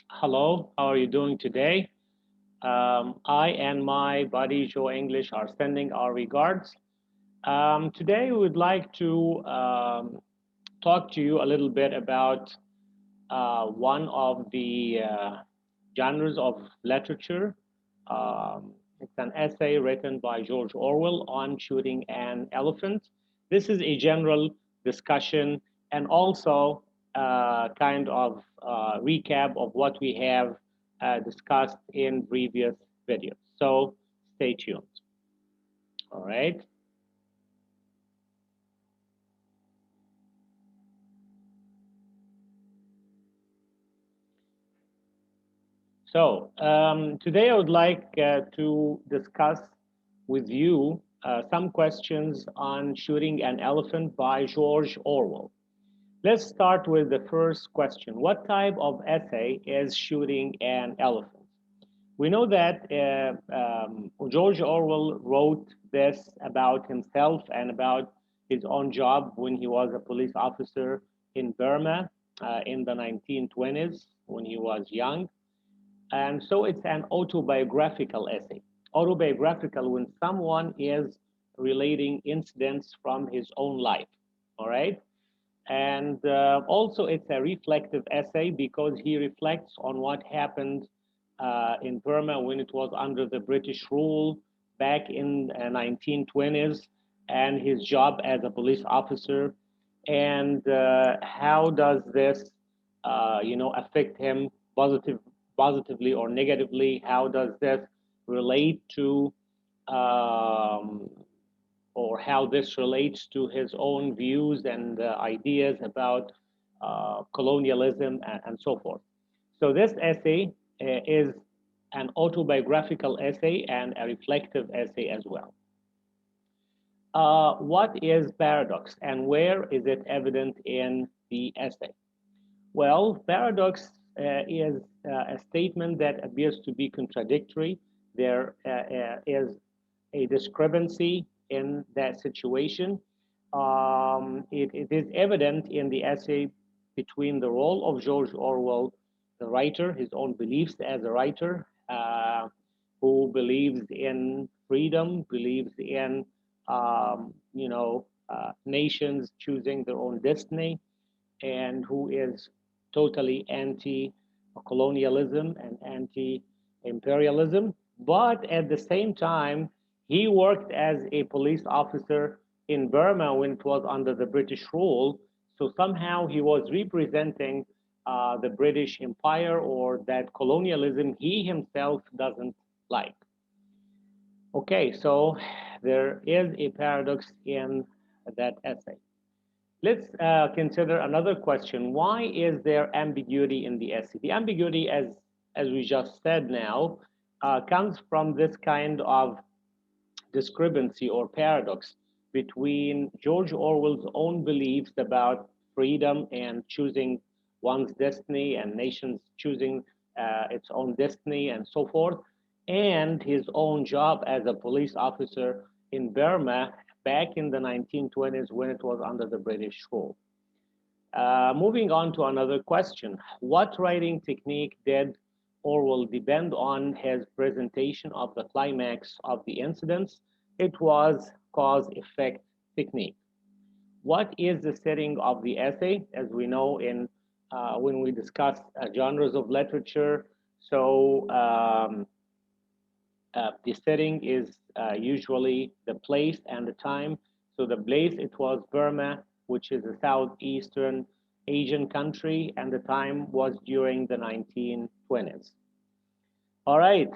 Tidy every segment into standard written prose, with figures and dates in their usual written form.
Hello, how are you doing today? I and my buddy Joe English are sending our regards. Today, we would like to talk to you a little bit about one of the genres of literature. It's an essay written by George Orwell on shooting an elephant. This is a general discussion and also kind of recap of what we have discussed in previous videos. So stay tuned. All right. So today I would like to discuss with you some questions on Shooting an Elephant by George Orwell. Let's start with the first question. What type of essay is Shooting an Elephant? We know that George Orwell wrote this about himself and about his own job when he was a police officer in Burma in the 1920s when he was young. And so it's an autobiographical essay. Autobiographical when someone is relating incidents from his own life. All right. And also, it's a reflective essay because he reflects on what happened in Burma when it was under the British rule back in 1920s, and his job as a police officer, and how does this, affect him positively or negatively? How does this relate to um, or how this relates to his own views and ideas about colonialism and so forth. So, this essay is an autobiographical essay and a reflective essay as well. What is paradox and where is it evident in the essay? Well, paradox is a statement that appears to be contradictory. There is a discrepancy in that situation. It is evident in the essay between the role of George Orwell, the writer, his own beliefs as a writer, who believes in freedom, believes in nations choosing their own destiny, and who is totally anti-colonialism and anti-imperialism. But at the same time, he worked as a police officer in Burma when it was under the British rule. So somehow he was representing the British Empire or that colonialism he himself doesn't like. Okay, so there is a paradox in that essay. Let's consider another question. Why is there ambiguity in the essay? The ambiguity, as we just said now, comes from this kind of discrepancy or paradox between George Orwell's own beliefs about freedom and choosing one's destiny and nations choosing its own destiny and so forth, and his own job as a police officer in Burma back in the 1920s when it was under the British rule. Moving on to another question. What writing technique did Orwell depend on his presentation of the climax of the incidents? It was cause effect technique. What is the setting of the essay? As we know, in when we discuss genres of literature, so the setting is usually the place and the time. So the place, it was Burma, which is a southeastern Asian country, and the time was during the 1920s. All right,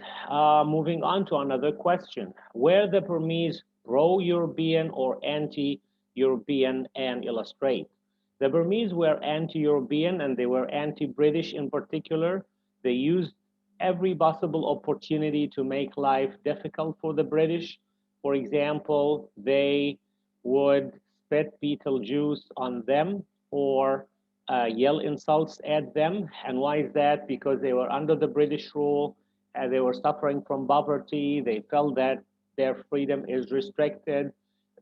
moving on to another question. Were the Burmese pro-European or anti-European and illustrate? The Burmese were anti-European and they were anti-British in particular. They used every possible opportunity to make life difficult for the British. For example, they would spit beetle juice on them or yell insults at them. And why is that? Because they were under the British rule, they were suffering from poverty. They felt that their freedom is restricted.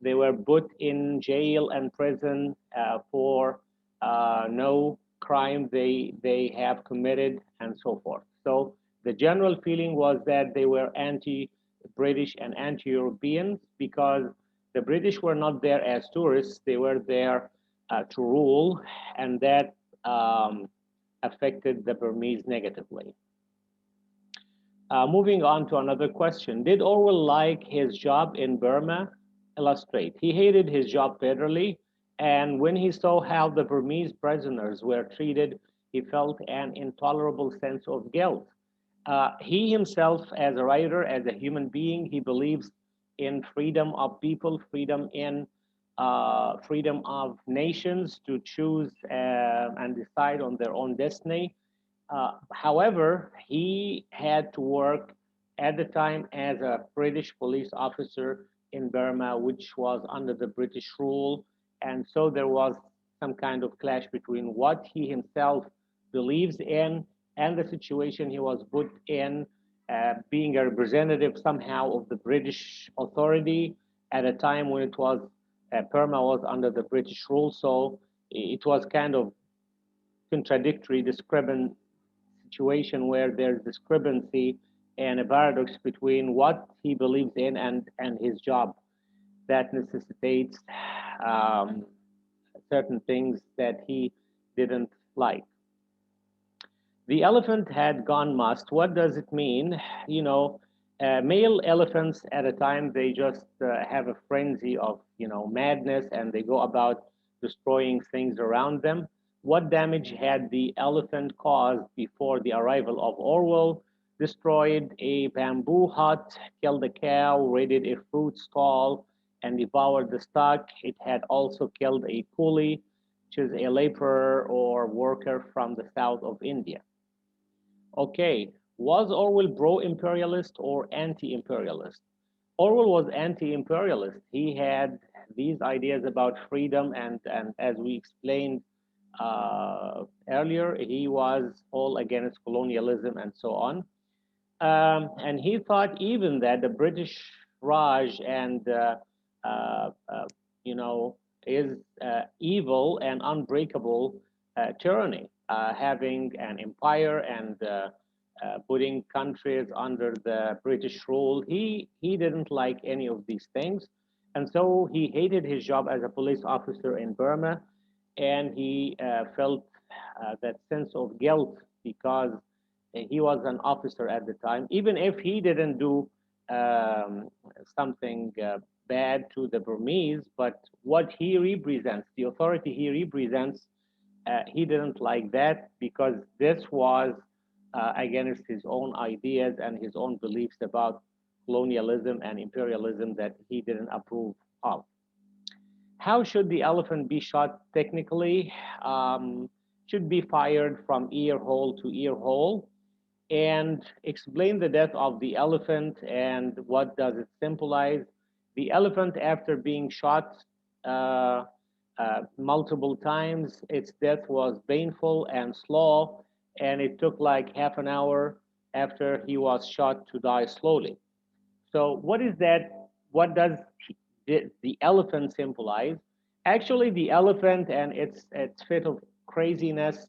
They were put in jail and prison for no crime they have committed and so forth. So the general feeling was that they were anti-British and anti-Europeans because the British were not there as tourists; they were there to rule, and that affected the Burmese negatively. Moving on to another question. Did Orwell like his job in Burma? Illustrate. He hated his job bitterly, and when he saw how the Burmese prisoners were treated, he felt an intolerable sense of guilt. He himself, as a writer, as a human being, he believes in freedom of people, freedom of nations to choose and decide on their own destiny. However, he had to work at the time as a British police officer in Burma, which was under the British rule. And so there was some kind of clash between what he himself believes in and the situation he was put in, being a representative somehow of the British authority at a time when it was Burma was under the British rule. So it was kind of contradictory, discrepant situation where there's discrepancy and a paradox between what he believes in and his job that necessitates um, certain things that he didn't like. The elephant had gone must. What does it mean? You know, male elephants at a time, they just have a frenzy of, madness and they go about destroying things around them. What damage had the elephant caused before the arrival of Orwell? Destroyed a bamboo hut, killed a cow, raided a fruit stall, and devoured the stock. It had also killed a coolie, which is a laborer or worker from the south of India. Okay, was Orwell pro-imperialist or anti-imperialist? Orwell was anti-imperialist. He had these ideas about freedom, and as we explained earlier, he was all against colonialism and so on. And he thought even that the British Raj and uh, uh, you know is evil and unbreakable tyranny, having an empire and putting countries under the British rule. He didn't like any of these things, and so he hated his job as a police officer in Burma, and he felt that sense of guilt because he was an officer at the time, even if he didn't do something bad to the Burmese, but what he represents, the authority he represents, he didn't like that because this was against his own ideas and his own beliefs about colonialism and imperialism that he didn't approve of. How should the elephant be shot technically? Should be fired from ear hole to ear hole, and explain the death of the elephant and what does it symbolize. The elephant, after being shot multiple times, its death was painful and slow, and it took like half an hour after he was shot to die slowly. So what is that? What does the elephant symbolize? Actually, the elephant and its fit of craziness,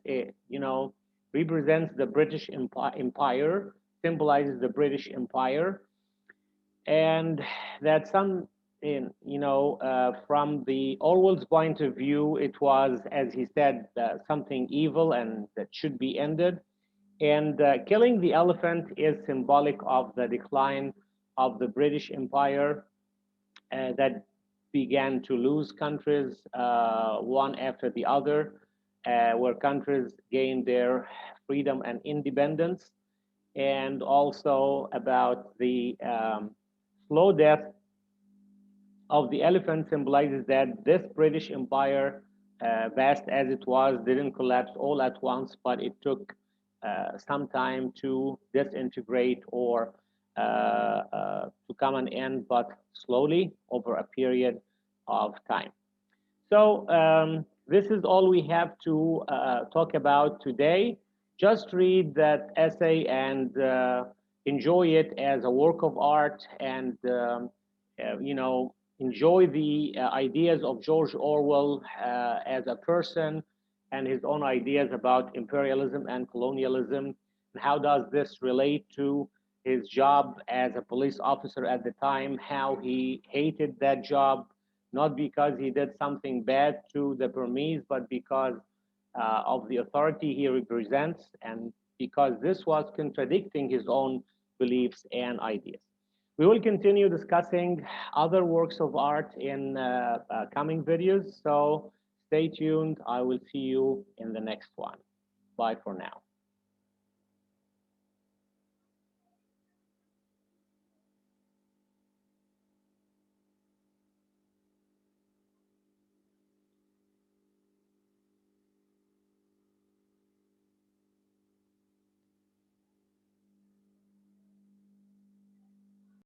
represents the British Empire, symbolizes the British Empire, and that some in from the Orwell's point of view, it was, as he said, something evil and that should be ended. And killing the elephant is symbolic of the decline of the British Empire that began to lose countries one after the other, where countries gained their freedom and independence, and also about the slow death of the elephant symbolizes that this British Empire, vast as it was, didn't collapse all at once, but it took some time to disintegrate or to come an end, but slowly over a period of time. So this is all we have to talk about today. Just read that essay and enjoy it as a work of art, and enjoy the ideas of George Orwell as a person, and his own ideas about imperialism and colonialism, and how does this relate to his job as a police officer at the time, how he hated that job, not because he did something bad to the Burmese, but because of the authority he represents, and because this was contradicting his own beliefs and ideas. We will continue discussing other works of art in coming videos, so stay tuned. I will see you in the next one. Bye for now.